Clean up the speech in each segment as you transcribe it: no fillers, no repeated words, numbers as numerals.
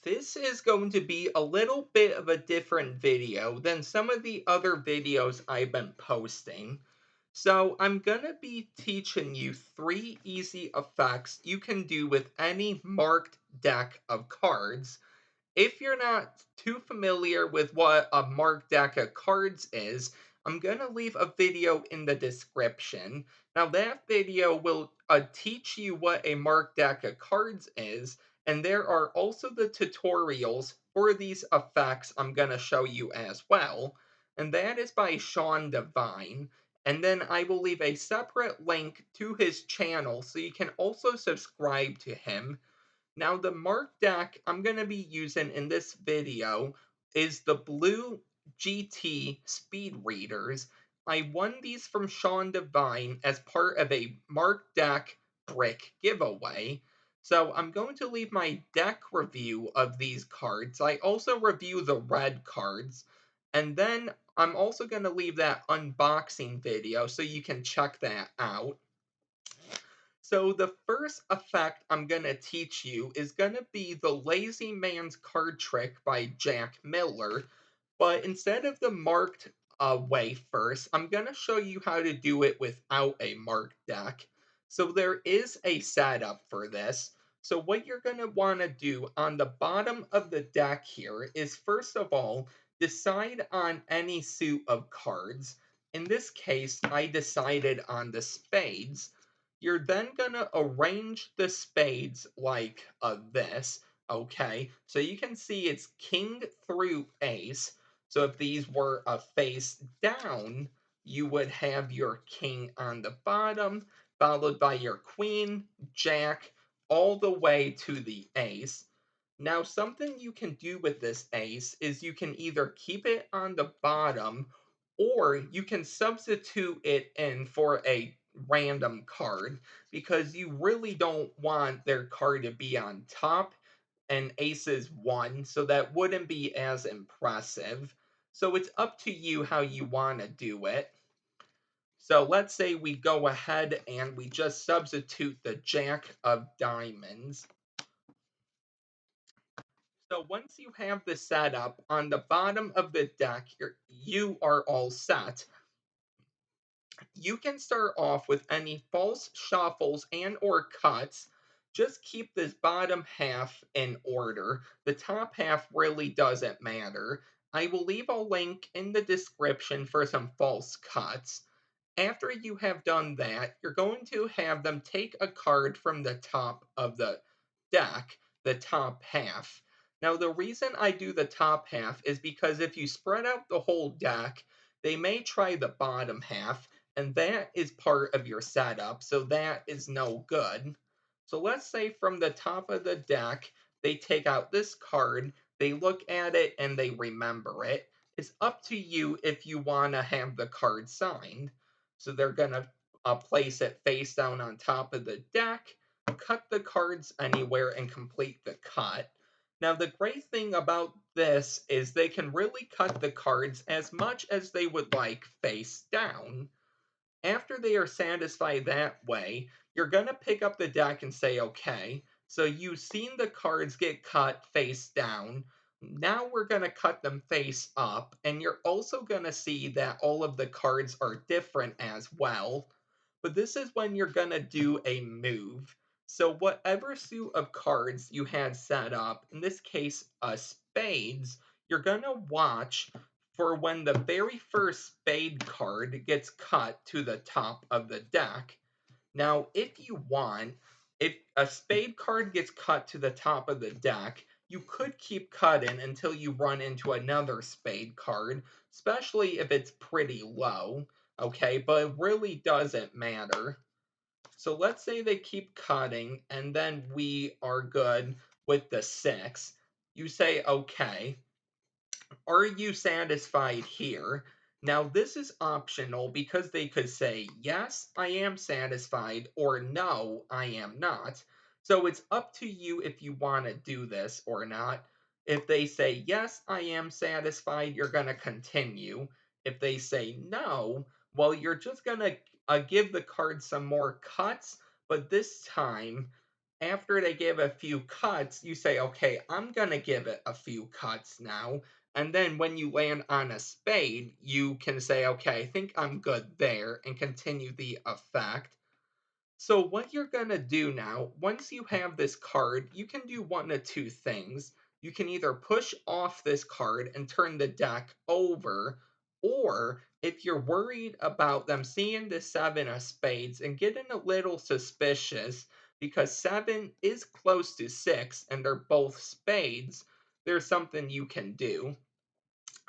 This is going to be a little bit of a different video than some of the other videos I've been posting. So I'm going to be teaching you three easy effects you can do with any marked deck of cards. If you're not too familiar with what a marked deck of cards is, I'm going to leave a video in the description. Now, that video will teach you what a marked deck of cards is, and there are also the tutorials for these effects I'm going to show you as well. And that is by Sean Devine. And then I will leave a separate link to his channel so you can also subscribe to him. Now, the mark deck I'm going to be using in this video is the Blue GT Speed Readers. I won these from Sean Devine as part of a mark deck brick giveaway. So I'm going to leave my deck review of these cards. I also review the red cards. And then I'm also going to leave that unboxing video so you can check that out. So the first effect I'm going to teach you is going to be the Lazy Man's Card Trick by Jack Miller. But instead of the marked way first, I'm going to show you how to do it without a marked deck. So there is a setup for this. So what you're going to want to do on the bottom of the deck here is first of all, decide on any suit of cards. In this case, I decided on the spades. You're then going to arrange the spades like this. Okay, so you can see it's king through ace. So if these were a face down, you would have your king on the bottom, followed by your queen, jack, all the way to the ace. Now, something you can do with this ace is you can either keep it on the bottom or you can substitute it in for a random card because you really don't want their card to be on top and aces one, so that wouldn't be as impressive. So it's up to you how you want to do it. So let's say we go ahead and we just substitute the jack of diamonds. So once you have the setup on the bottom of the deck, you are all set. You can start off with any false shuffles and or cuts. Just keep this bottom half in order. The top half really doesn't matter. I will leave a link in the description for some false cuts. After you have done that, you're going to have them take a card from the top of the deck, the top half. Now, the reason I do the top half is because if you spread out the whole deck, they may try the bottom half, and that is part of your setup, so that is no good. So let's say from the top of the deck, they take out this card, they look at it, and they remember it. It's up to you if you want to have the card signed. So they're going to place it face down on top of the deck, cut the cards anywhere, and complete the cut. Now, the great thing about this is they can really cut the cards as much as they would like face down. After they are satisfied that way, you're going to pick up the deck and say, okay, so you've seen the cards get cut face down. Now we're going to cut them face up, and you're also going to see that all of the cards are different as well. But this is when you're going to do a move. So whatever suit of cards you had set up, in this case, spades, you're going to watch for when the very first spade card gets cut to the top of the deck. Now, if you want, if a spade card gets cut to the top of the deck, you could keep cutting until you run into another spade card, especially if it's pretty low, okay? But it really doesn't matter. So let's say they keep cutting, and then we are good with the six. You say, okay, are you satisfied here? Now, this is optional because they could say, yes, I am satisfied, or no, I am not. So it's up to you if you want to do this or not. If they say, yes, I am satisfied, you're going to continue. If they say no, well, you're just going to give the card some more cuts, but this time after they give a few cuts, you say, okay, I'm going to give it a few cuts now. And then when you land on a spade, you can say, okay, I think I'm good there and continue the effect. So what you're going to do now, once you have this card, you can do one of two things. You can either push off this card and turn the deck over, or if you're worried about them seeing the seven of spades and getting a little suspicious because seven is close to six and they're both spades, there's something you can do.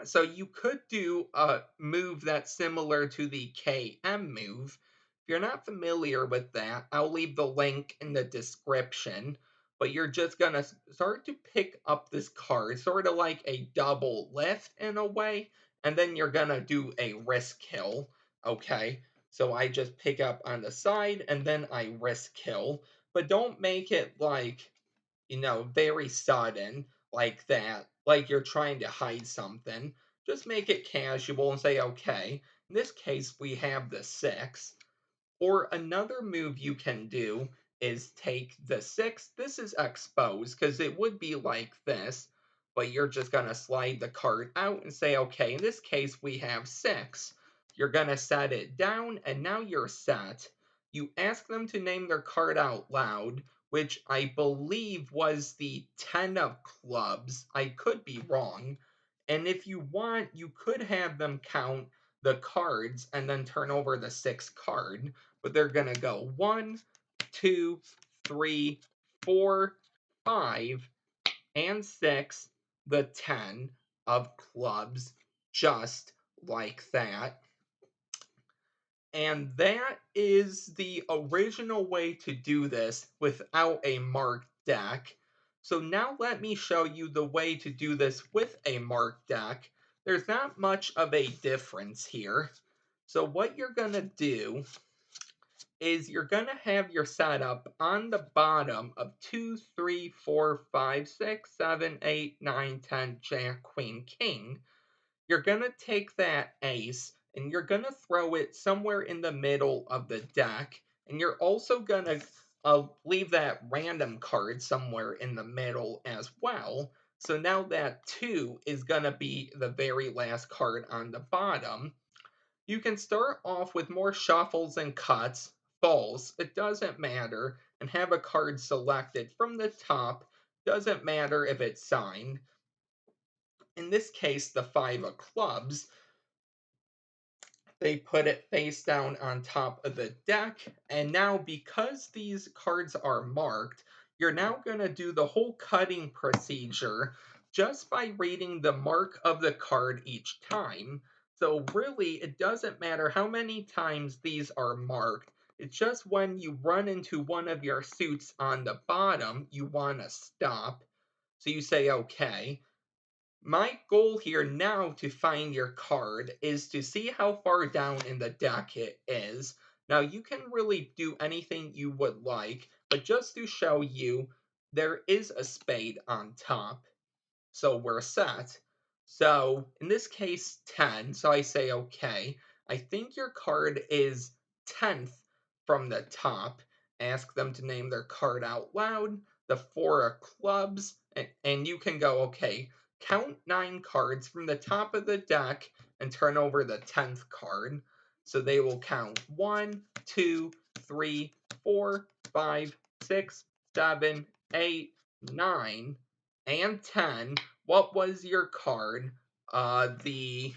So you could do a move that's similar to the KM move. If you're not familiar with that, I'll leave the link in the description. But you're just going to start to pick up this card, sort of like a double lift in a way. And then you're going to do a wrist kill. Okay. So I just pick up on the side and then I wrist kill. But don't make it like, very sudden like that, like you're trying to hide something. Just make it casual and say, okay, in this case, we have the six. Or another move you can do is take the six. This is exposed because it would be like this, but you're just going to slide the card out and say, okay, in this case, we have six. You're going to set it down, and now you're set. You ask them to name their card out loud, which I believe was the 10 of clubs. I could be wrong. And if you want, you could have them count the cards and then turn over the sixth card, but they're going to go 1, 2, 3, 4, 5, and 6, the 10 of clubs, just like that. And that is the original way to do this without a marked deck. So now let me show you the way to do this with a marked deck. There's not much of a difference here. So what you're going to do is you're going to have your setup on the bottom of 2, 3, 4, 5, 6, 7, 8, 9, 10, Jack, Queen, King. You're going to take that ace and you're going to throw it somewhere in the middle of the deck. And you're also going to leave that random card somewhere in the middle as well. So now that 2 is going to be the very last card on the bottom. You can start off with more shuffles and cuts, falls, it doesn't matter, and have a card selected from the top, doesn't matter if it's signed. In this case, the 5 of clubs, they put it face down on top of the deck, and now because these cards are marked, you're now going to do the whole cutting procedure just by reading the mark of the card each time. So really, it doesn't matter how many times these are marked. It's just when you run into one of your suits on the bottom, you want to stop. So you say, okay, my goal here now to find your card is to see how far down in the deck it is. Now you can really do anything you would like, but just to show you, there is a spade on top. So we're set. So in this case, 10. So I say, okay, I think your card is 10th from the top. Ask them to name their card out loud, the 4 of clubs, and you can go, okay, count 9 cards from the top of the deck and turn over the 10th card. So they will count 1, 2, 3, 4, 5, 6, 7, 8, 9, and 10. What was your card? The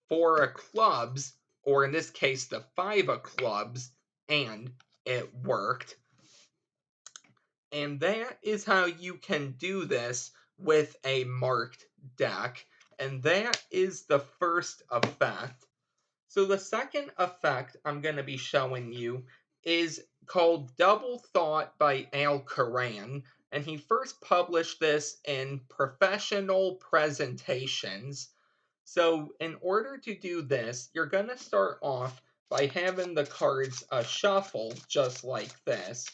4 of clubs, or in this case, the 5 of clubs, and it worked. And that is how you can do this with a marked deck. And that is the first effect. So the second effect I'm going to be showing you is called Double Thought by Al Karan, and he first published this in Professional Presentations. So in order to do this, you're going to start off by having the cards shuffled just like this.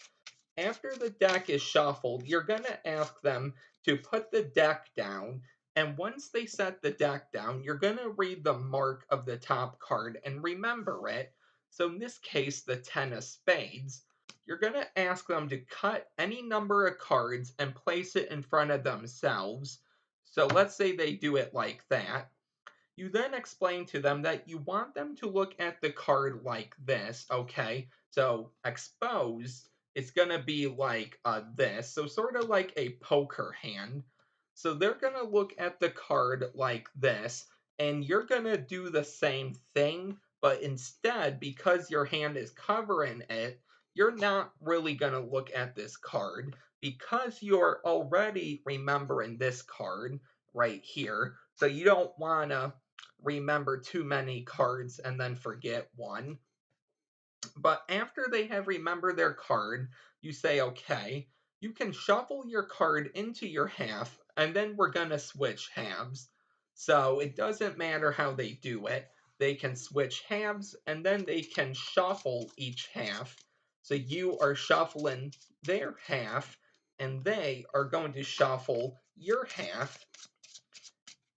After the deck is shuffled, you're going to ask them to put the deck down. And once they set the deck down, you're going to read the mark of the top card and remember it. So in this case, the 10 of spades. you're going to ask them to cut any number of cards and place it in front of themselves. So let's say they do it like that. You then explain to them that you want them to look at the card like this, okay? So exposed, it's going to be like this, so sort of like a poker hand. So they're going to look at the card like this, and you're going to do the same thing, but instead, because your hand is covering it, you're not really going to look at this card because you're already remembering this card right here. So you don't want to remember too many cards and then forget one. But after they have remembered their card, you say, okay, you can shuffle your card into your half, and then we're going to switch halves. So it doesn't matter how they do it. They can switch halves, and then they can shuffle each half. So you are shuffling their half, and they are going to shuffle your half.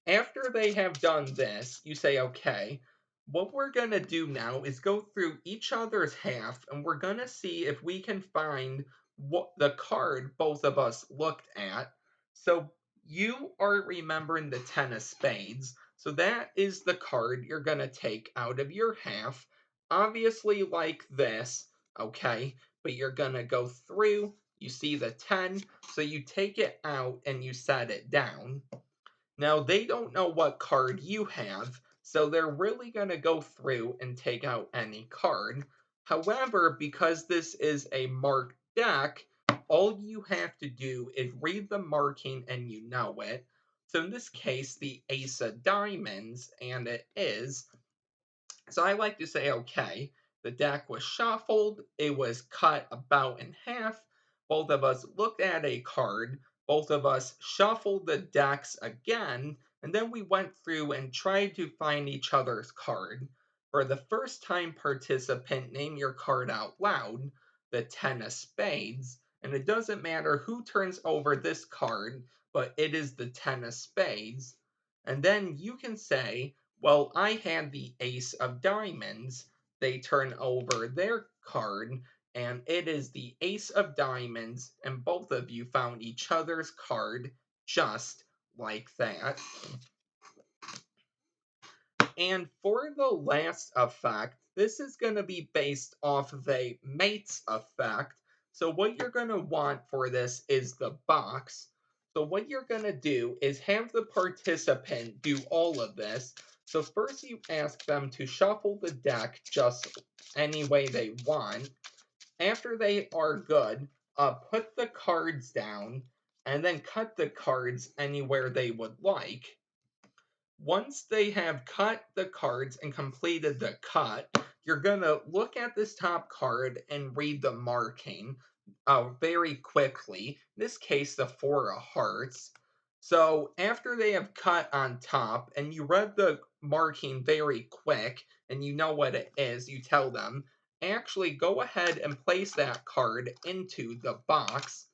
After they have done this, you say, okay, what we're going to do now is go through each other's half and we're going to see if we can find what the card both of us looked at. So you are remembering the 10 of spades. So that is the card you're going to take out of your half. Obviously like this, okay? But you're going to go through, you see the 10, so you take it out and you set it down. Now, they don't know what card you have, so they're really going to go through and take out any card. However, because this is a marked deck, all you have to do is read the marking and you know it. So in this case, the Ace of Diamonds, and it is. So I like to say, okay, the deck was shuffled, it was cut about in half, both of us looked at a card, both of us shuffled the decks again, and then we went through and tried to find each other's card. For the first time participant, name your card out loud, the 10 of spades, and it doesn't matter who turns over this card, but it is the 10 of spades. And then you can say, well, I had the Ace of Diamonds. They turn over their card, and it is the Ace of Diamonds, and both of you found each other's card just like that. And for the last effect, this is going to be based off of a mates effect. So what you're going to want for this is the box. So what you're going to do is have the participant do all of this. So first you ask them to shuffle the deck just any way they want. After they are good, put the cards down and then cut the cards anywhere they would like. Once they have cut the cards and completed the cut, you're going to look at this top card and read the marking very quickly. In this case, the Four of Hearts. So after they have cut on top and you read the marking very quick and you know what it is, you tell them, actually go ahead and place that card into the box.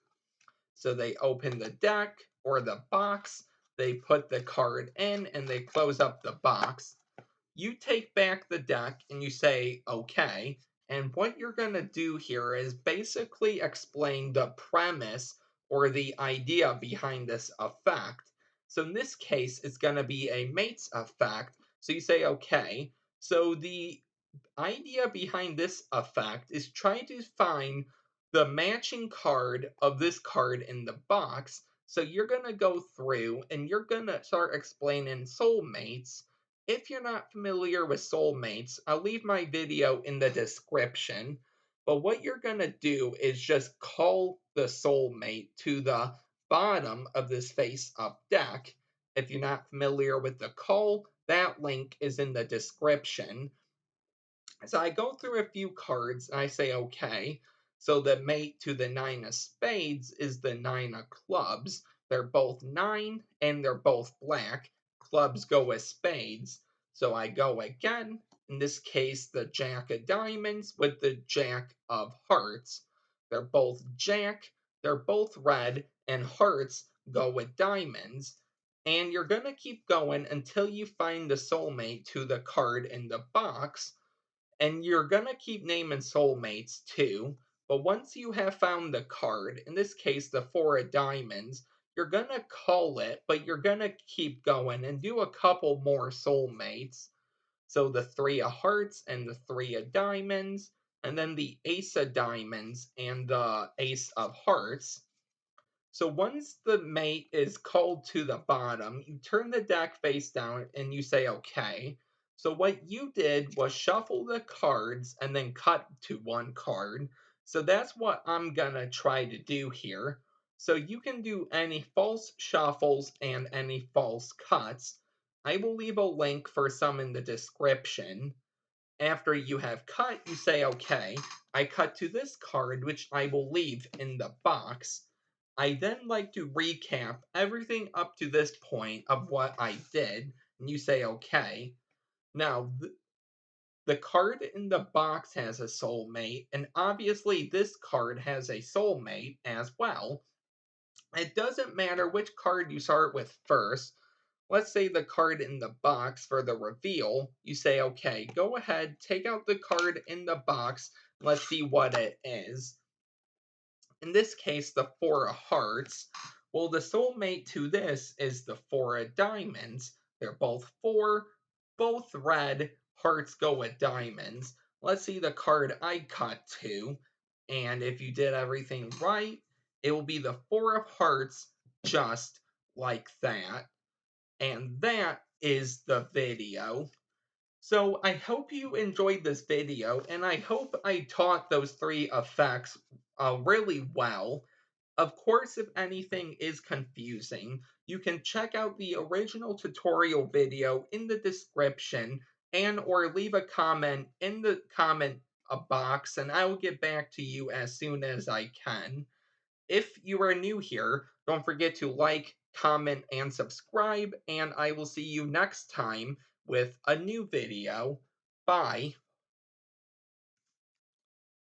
So they open the deck or the box, they put the card in, and they close up the box. You take back the deck and you say, okay. And what you're going to do here is basically explain the premise or the idea behind this effect. So in this case, it's going to be a mates effect. So you say, okay. So the idea behind this effect is trying to find the matching card of this card in the box. So you're going to go through and you're going to start explaining soulmates. If you're not familiar with soulmates, I'll leave my video in the description. But what you're going to do is just call the soulmate to the bottom of this face up deck. If you're not familiar with the call, that link is in the description. So I go through a few cards and I say, okay. So the mate to the 9 of spades is the 9 of clubs. They're both 9 and they're both black. Clubs go with spades. So I go again. In this case, the jack of diamonds with the jack of hearts. They're both jack, they're both red, and hearts go with diamonds. And you're going to keep going until you find the soulmate to the card in the box. And you're going to keep naming soulmates too. But once you have found the card, in this case the four of diamonds, you're gonna call it, but you're gonna keep going and do a couple more soulmates. So the three of hearts and the three of diamonds, and then the ace of diamonds and the ace of hearts. So once the mate is called to the bottom, you turn the deck face down and you say, okay. So what you did was shuffle the cards and then cut to one card. So that's what I'm gonna try to do here. So you can do any false shuffles and any false cuts. I will leave a link for some in the description. After you have cut, you say, okay, I cut to this card, which I will leave in the box. I then like to recap everything up to this point of what I did, and you say, okay. Now, the card in the box has a soulmate, and obviously this card has a soulmate as well. It doesn't matter which card you start with first. Let's say the card in the box for the reveal. You say, okay, go ahead, take out the card in the box. Let's see what it is. In this case, the four of hearts. Well, the soulmate to this is the four of diamonds. They're both four, both red. Hearts go with diamonds. Let's see the card I cut to. And if you did everything right, it will be the four of hearts, just like that. And that is the video. So I hope you enjoyed this video, and I hope I taught those three effects really well. Of course, if anything is confusing, you can check out the original tutorial video in the description and or leave a comment in the comment box and I will get back to you as soon as I can. If you are new here, don't forget to like, comment, and subscribe, and I will see you next time with a new video. Bye.